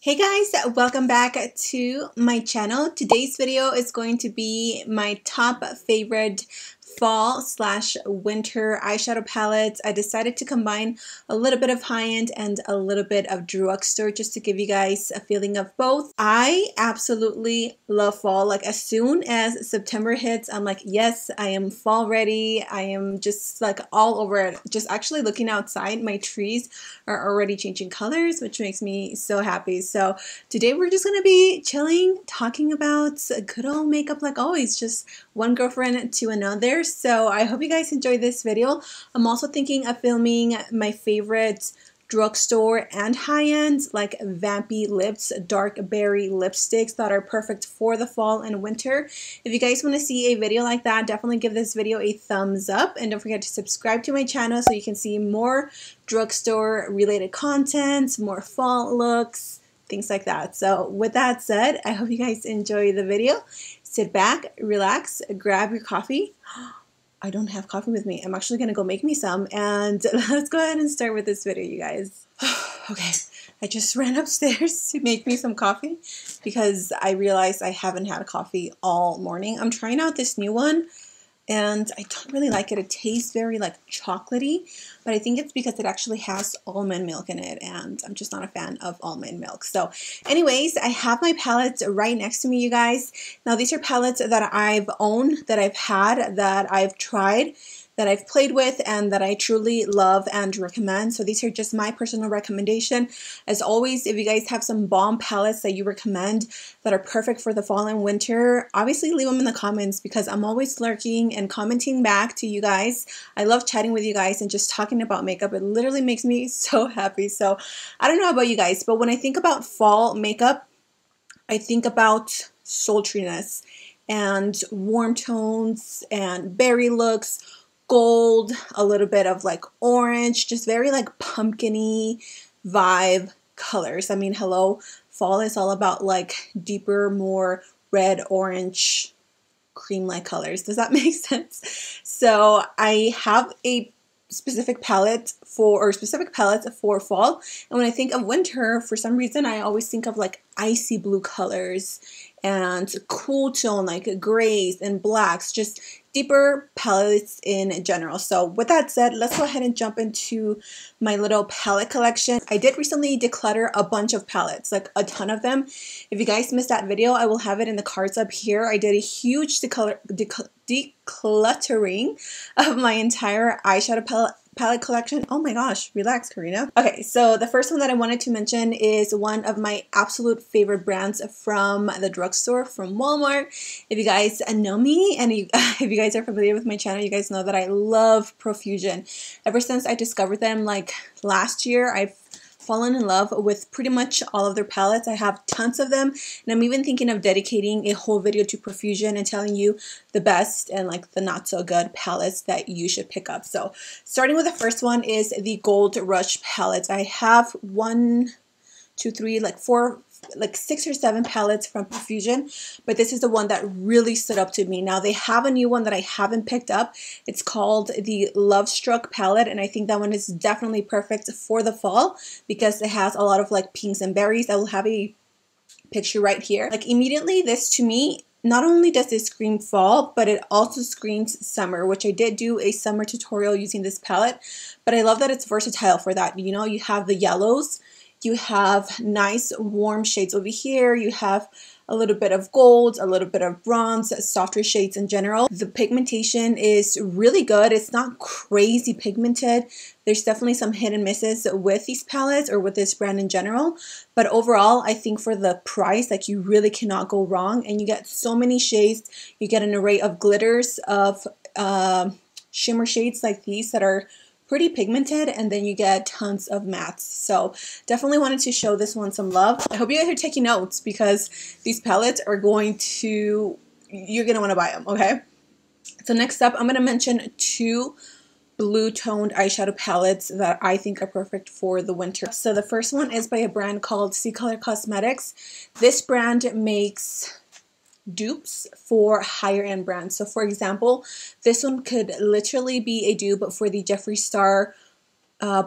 Hey guys, welcome back to my channel. Today's video is going to be my top favorite fall/winter eyeshadow palettes. I decided to combine a little bit of high-end and a little bit of drugstore just to give you guys a feeling of both. I absolutely love fall. Like as soon as September hits, I'm like, yes, I am fall ready. I am just like all over it. Just actually looking outside, my trees are already changing colors, which makes me so happy. So today we're just gonna be chilling, talking about good old makeup like always, just one girlfriend to another. So I hope you guys enjoy this video. I'm also thinking of filming my favorite drugstore and high-end like vampy lips, dark berry lipsticks that are perfect for the fall and winter. If you guys want to see a video like that, definitely give this video a thumbs up and don't forget to subscribe to my channel so you can see more drugstore related content, more fall looks, things like that. So with that said, I hope you guys enjoy the video. Sit back, relax, grab your coffee. I don't have coffee with me. I'm actually gonna go make me some, and let's go ahead and start with this video, you guys. Okay, I just ran upstairs to make me some coffee because I realized I haven't had a coffee all morning. I'm trying out this new one and I don't really like it. It tastes very like chocolatey, but I think it's because it actually has almond milk in it, and I'm just not a fan of almond milk. So anyways, I have my palettes right next to me, you guys. Now these are palettes that I've owned, that I've had, that I've tried, that I've played with, and that I truly love and recommend. So these are just my personal recommendation. As always, if you guys have some bomb palettes that you recommend that are perfect for the fall and winter, obviously leave them in the comments because I'm always lurking and commenting back to you guys. I love chatting with you guys and just talking about makeup. It literally makes me so happy. So I don't know about you guys, but when I think about fall makeup, I think about sultriness and warm tones and berry looks, gold, a little bit of like orange, just very like pumpkin-y vibe colors. I mean, hello, fall is all about like deeper, more red, orange, cream-like colors. Does that make sense? So I have a specific palette for, specific palettes for fall, and when I think of winter, for some reason I always think of like icy blue colors and cool tone like grays and blacks, just deeper palettes in general. So with that said, let's go ahead and jump into my little palette collection. I did recently declutter a bunch of palettes, like a ton of them. If you guys missed that video, I will have it in the cards up here. I did a huge decluttering of my entire eyeshadow palette collection. Oh my gosh, relax, Karina. Okay, so the first one that I wanted to mention is one of my absolute favorite brands from the drugstore, from Walmart. If you guys know me and if you guys are familiar with my channel, you guys know that I love Prolusion. Ever since I discovered them like last year, I've fallen in love with pretty much all of their palettes. I have tons of them, and I'm even thinking of dedicating a whole video to Prolusion and telling you the best and like the not so good palettes that you should pick up. So starting with the first one is the Gold Rush palettes. I have 1, 2, 3, like 4, like 6 or 7 palettes from Prolusion, but this is the one that really stood up to me. Now they have a new one that I haven't picked up. It's called the Love Struck palette, and I think that one is definitely perfect for the fall because it has a lot of like pinks and berries. I will have a picture right here. Like immediately, this to me, not only does it scream fall, but it also screams summer, which I did do a summer tutorial using this palette, but I love that it's versatile for that. You know, you have the yellows, you have nice warm shades over here, you have a little bit of gold, a little bit of bronze, softer shades in general. The pigmentation is really good. It's not crazy pigmented. There's definitely some hit and misses with these palettes or with this brand in general, but overall I think for the price, like you really cannot go wrong, and you get so many shades. You get an array of glitters, of shimmer shades like these that are pretty pigmented, and then you get tons of mattes. So definitely wanted to show this one some love. I hope you guys are taking notes because these palettes are going to, you're going to want to buy them, okay? So next up, I'm going to mention 2 blue toned eyeshadow palettes that I think are perfect for the winter. So the first one is by a brand called Sea Color Cosmetics. This brand makes dupes for higher end brands. So for example, this one could literally be a dupe for the Jeffree Star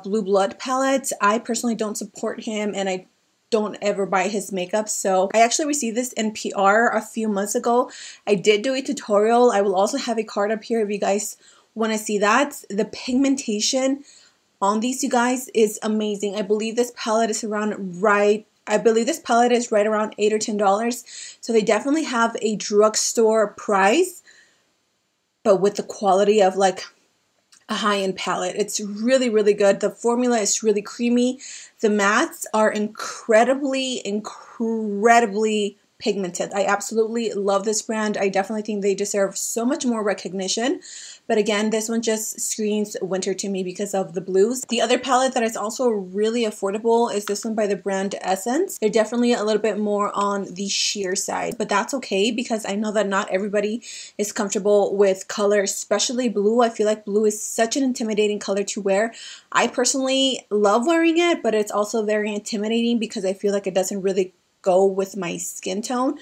Blue Blood palette. I personally don't support him, and I don't ever buy his makeup. So I actually received this in PR a few months ago. I did do a tutorial. I will also have a card up here if you guys want to see that. The pigmentation on these, you guys, is amazing. I believe this palette is around right around $8 or $10. So they definitely have a drugstore price, but with the quality of like a high-end palette. It's really, really good. The formula is really creamy. The mattes are incredibly pigmented. I absolutely love this brand. I definitely think they deserve so much more recognition. But again, this one just screams winter to me because of the blues. The other palette that is also really affordable is this one by the brand Essence. They're definitely a little bit more on the sheer side, but that's okay because I know that not everybody is comfortable with color, especially blue. I feel like blue is such an intimidating color to wear. I personally love wearing it, but it's also very intimidating because I feel like it doesn't really go with my skin tone,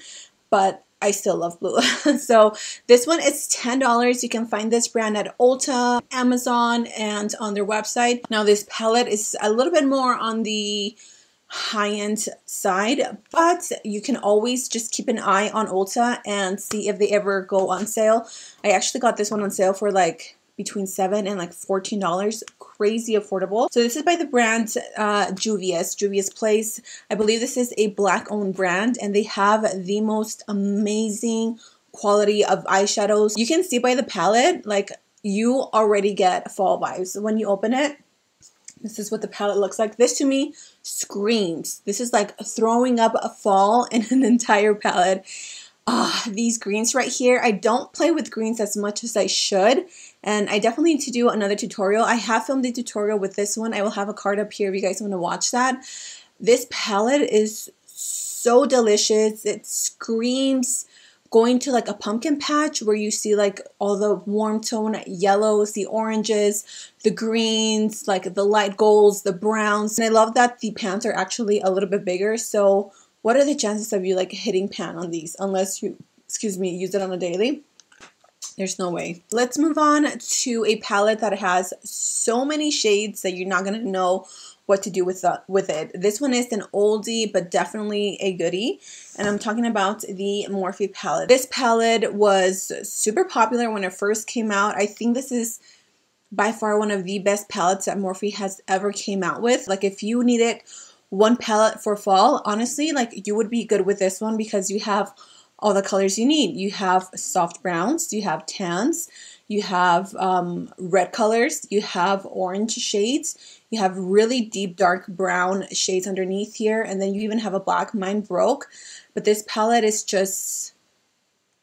but I still love blue. So this one is $10. You can find this brand at Ulta, Amazon, and on their website. Now this palette is a little bit more on the high-end side, but you can always just keep an eye on Ulta and see if they ever go on sale. I actually got this one on sale for like between $7 and like $14. Crazy affordable. So this is by the brand Juvia's Place. I believe this is a black owned brand, and they have the most amazing quality of eyeshadows. You can see by the palette, like you already get fall vibes when you open it. This is what the palette looks like. This to me screams. This is like throwing up a fall in an entire palette. These greens right here. I don't play with greens as much as I should, and I definitely need to do another tutorial. I have filmed a tutorial with this one. I will have a card up here if you guys want to watch that. This palette is so delicious. It screams going to like a pumpkin patch where you see like all the warm tone yellows, the oranges, the greens, like the light golds, the browns. And I love that the pans are actually a little bit bigger. So what are the chances of you like hitting pan on these unless you, use it on a daily? There's no way. Let's move on to a palette that has so many shades that you're not going to know what to do with it. This one is an oldie, but definitely a goodie. And I'm talking about the Morphe palette. This palette was super popular when it first came out. I think this is by far one of the best palettes that Morphe has ever came out with. Like if you needed one palette for fall, honestly, like you would be good with this one because you have all the colors you need. You have soft browns, you have tans, you have red colors, you have orange shades, you have really deep dark brown shades underneath here, and then you even have a black. Mine broke, but this palette is just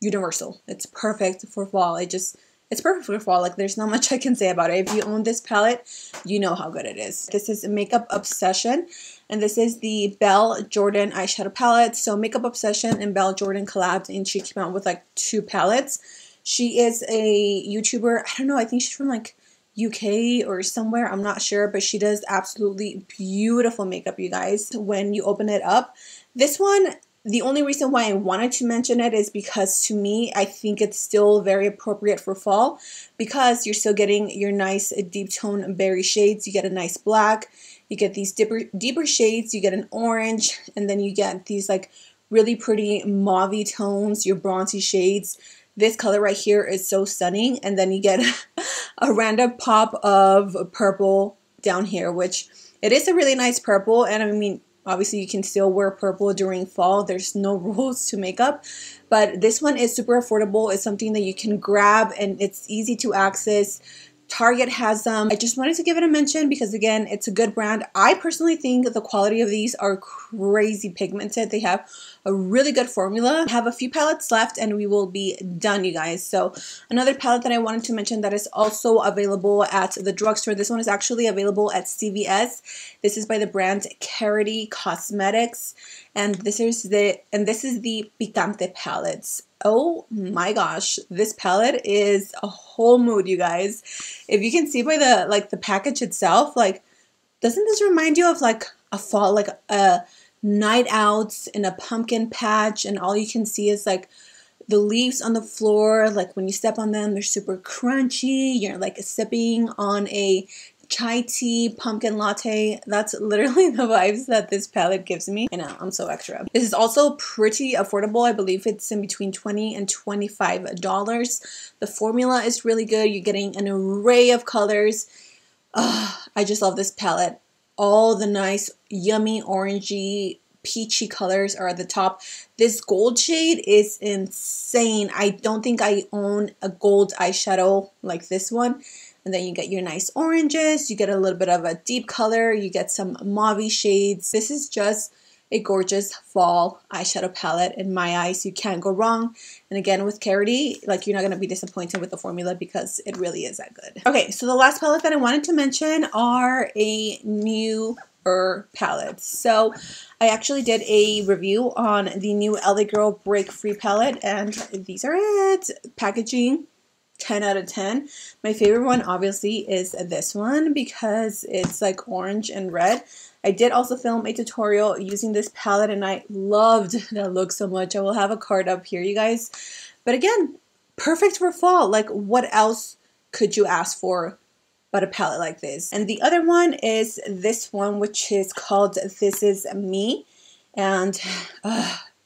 universal. It's perfect for fall. It's perfect for fall. Like there's not much I can say about it. If you own this palette, you know how good it is. This is Makeup Obsession, and this is the Belle Jordan eyeshadow palette. So Makeup Obsession and Belle Jordan collabed, and she came out with like 2 palettes. She is a YouTuber. I don't know. I think she's from like UK or somewhere. I'm not sure, but she does absolutely beautiful makeup, you guys, when you open it up. This one, the only reason why I wanted to mention it is because to me, I think it's still very appropriate for fall because you're still getting your nice deep tone berry shades. You get a nice black, you get these deeper shades, you get an orange, and then you get these like really pretty mauve tones, your bronzy shades. This color right here is so stunning, and then you get a random pop of purple down here, which it is a really nice purple, and I mean, obviously, you can still wear purple during fall. There's no rules to makeup. But this one is super affordable. It's something that you can grab and it's easy to access. Target has them. I just wanted to give it a mention because, again, it's a good brand. I personally think the quality of these are crazy pigmented. They have a really good formula. I have a few palettes left and we will be done, you guys. So another palette that I wanted to mention that is also available at the drugstore. This one is actually available at CVS. This is by the brand Carity Cosmetics, and this is the Picante palettes. Oh my gosh, this palette is a whole mood, you guys. If you can see by the package itself, like, doesn't this remind you of like a fall, like a night out in a pumpkin patch, and all you can see is like the leaves on the floor. Like when you step on them, they're super crunchy. You're like sipping on a chai tea, pumpkin latte. That's literally the vibes that this palette gives me. I know, I'm so extra. This is also pretty affordable. I believe it's in between $20 and $25. The formula is really good. You're getting an array of colors. I just love this palette. All the nice, yummy, orangey, peachy colors are at the top. This gold shade is insane. I don't think I own a gold eyeshadow like this one. And then you get your nice oranges, you get a little bit of a deep color, you get some mauve shades. This is just a gorgeous fall eyeshadow palette in my eyes. You can't go wrong. And again, with Carity, like, you're not going to be disappointed with the formula because it really is that good. Okay, so the last palette that I wanted to mention are a newer palettes. So I actually did a review on the new LA Girl Break Free palette, and these are it. Packaging, 10 out of 10. My favorite one obviously is this one because it's like orange and red. I did also film a tutorial using this palette and I loved that look so much. I will have a card up here, you guys. But again, perfect for fall. Like, what else could you ask for but a palette like this? And the other one is this one, which is called This Is Me. And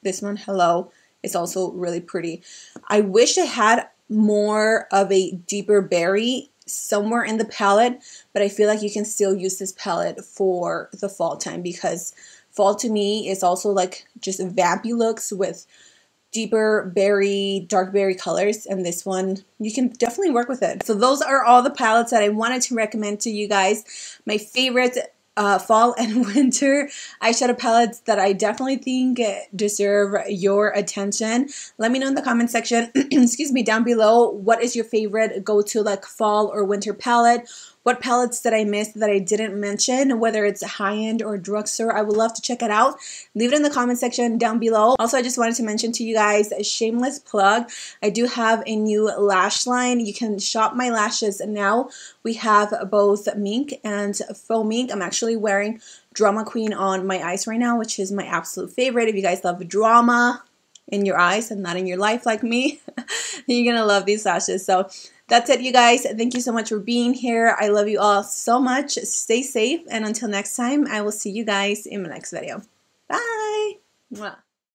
this one, hello, is also really pretty. I wish I had more of a deeper berry somewhere in the palette, but I feel like you can still use this palette for the fall time because fall to me is also like just vampy looks with deeper berry, dark berry colors, and this one, you can definitely work with it. So those are all the palettes that I wanted to recommend to you guys. My favorite fall and winter eyeshadow palettes that I definitely think deserve your attention. Let me know in the comment section, excuse me, down below, what is your favorite go-to like fall or winter palette? What palettes did I miss that I didn't mention, whether it's high-end or drugstore? I would love to check it out. Leave it in the comment section down below. Also, I just wanted to mention to you guys, a shameless plug. I do have a new lash line. You can shop my lashes now. We have both mink and faux mink. I'm actually wearing Drama Queen on my eyes right now, which is my absolute favorite. If you guys love drama in your eyes and not in your life like me, you're gonna love these lashes. So that's it, you guys. Thank you so much for being here. I love you all so much. Stay safe, and until next time, I will see you guys in my next video. Bye! Mwah.